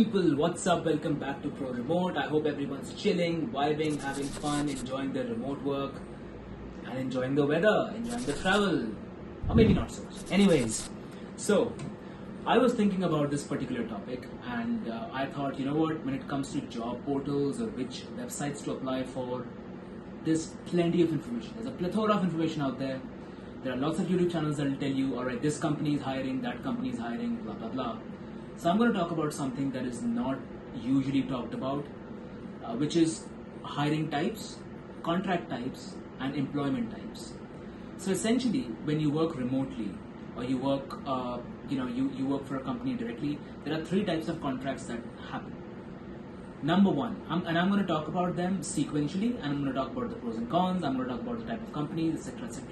people, what's up? Welcome back to Pro Remote. I hope everyone's chilling, vibing, having fun, enjoying their remote work, and enjoying the weather, enjoying the travel, or maybe not so much. Anyways, so I was thinking about this particular topic, and I thought, you know what, when it comes to job portals or which websites to apply for, there's plenty of information. There's a plethora of information out there. There are lots of YouTube channels that will tell you, alright, this company is hiring, that company is hiring, blah, blah, blah. So I'm going to talk about something that is not usually talked about, which is hiring types, contract types, and employment types. So essentially, when you work remotely or you work, you work for a company directly, there are three types of contracts that happen. Number one, I'm going to talk about them sequentially, and I'm going to talk about the pros and cons. I'm going to talk about the type of companies, etc., etc.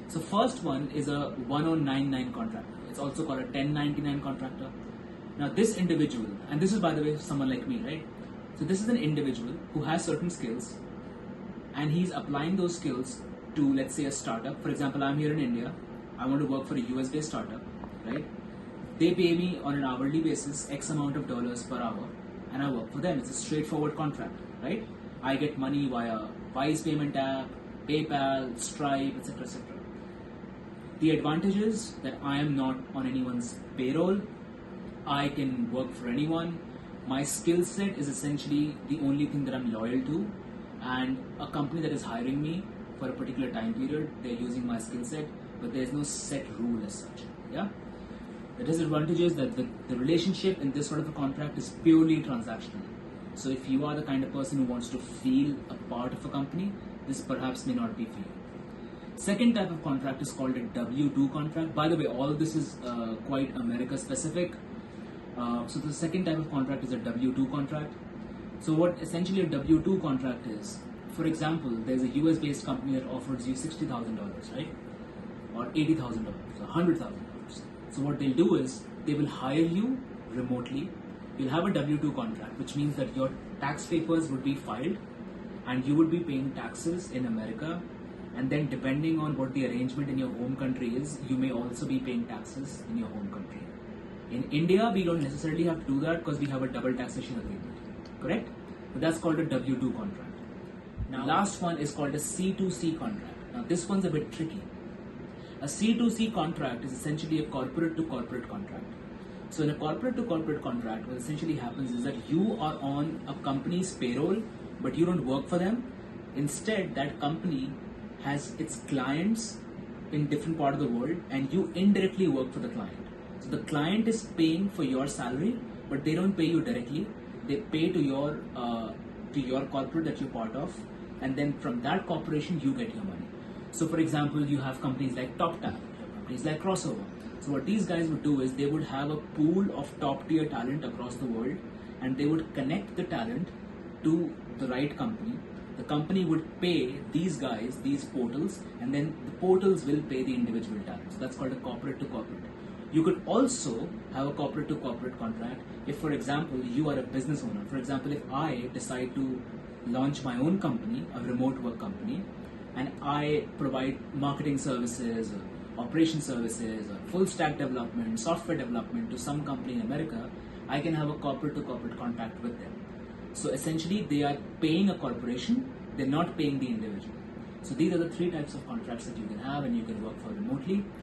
So first one is a 1099 contractor. It's also called a 1099 contractor. Now this individual, and this is by the way someone like me, right? So this is an individual who has certain skills and he's applying those skills to, let's say, a startup. For example, I'm here in India. I want to work for a US-based startup, right? They pay me on an hourly basis X amount of dollars per hour and I work for them. It's a straightforward contract, right? I get money via Wise payment app, PayPal, Stripe, etc., etc. The advantage is that I am not on anyone's payroll. I can work for anyone. My skill set is essentially the only thing that I'm loyal to, and a company that is hiring me for a particular time period, they're using my skill set, but there's no set rule as such. Yeah. The disadvantage is that the relationship in this sort of a contract is purely transactional. So if you are the kind of person who wants to feel a part of a company, this perhaps may not be for you. Second type of contract is called a W-2 contract. By the way, all of this is quite America specific. So the second type of contract is a W-2 contract. So what essentially a W-2 contract is, for example, there's a US-based company that offers you $60,000, right? Or $80,000, or $100,000. So what they'll do is, they will hire you remotely. You'll have a W-2 contract, which means that your tax papers would be filed and you would be paying taxes in America. And then depending on what the arrangement in your home country is, you may also be paying taxes in your home country. In India, we don't necessarily have to do that because we have a double taxation agreement, correct? But that's called a W-2 contract. Now, last one is called a C2C contract. Now, this one's a bit tricky. A C2C contract is essentially a corporate to corporate contract. So in a corporate to corporate contract, what essentially happens is that you are on a company's payroll, but you don't work for them. Instead, that company has its clients in different part of the world, and you indirectly work for the client. So the client is paying for your salary, but they don't pay you directly. They pay to your corporate that you're part of, and then from that corporation you get your money. So for example, you have companies like TopTap, you have companies like Crossover. So what these guys would do is they would have a pool of top tier talent across the world, and they would connect the talent to the right company. The company would pay these guys, these portals, and then the portals will pay the individual talent. So that's called a corporate to corporate. You could also have a corporate to corporate contract if, for example, you are a business owner. For example, if I decide to launch my own company, a remote work company, and I provide marketing services, or operation services, or full stack development, software development to some company in America, I can have a corporate to corporate contract with them. So essentially, they are paying a corporation, they're not paying the individual. So these are the three types of contracts that you can have and you can work for remotely.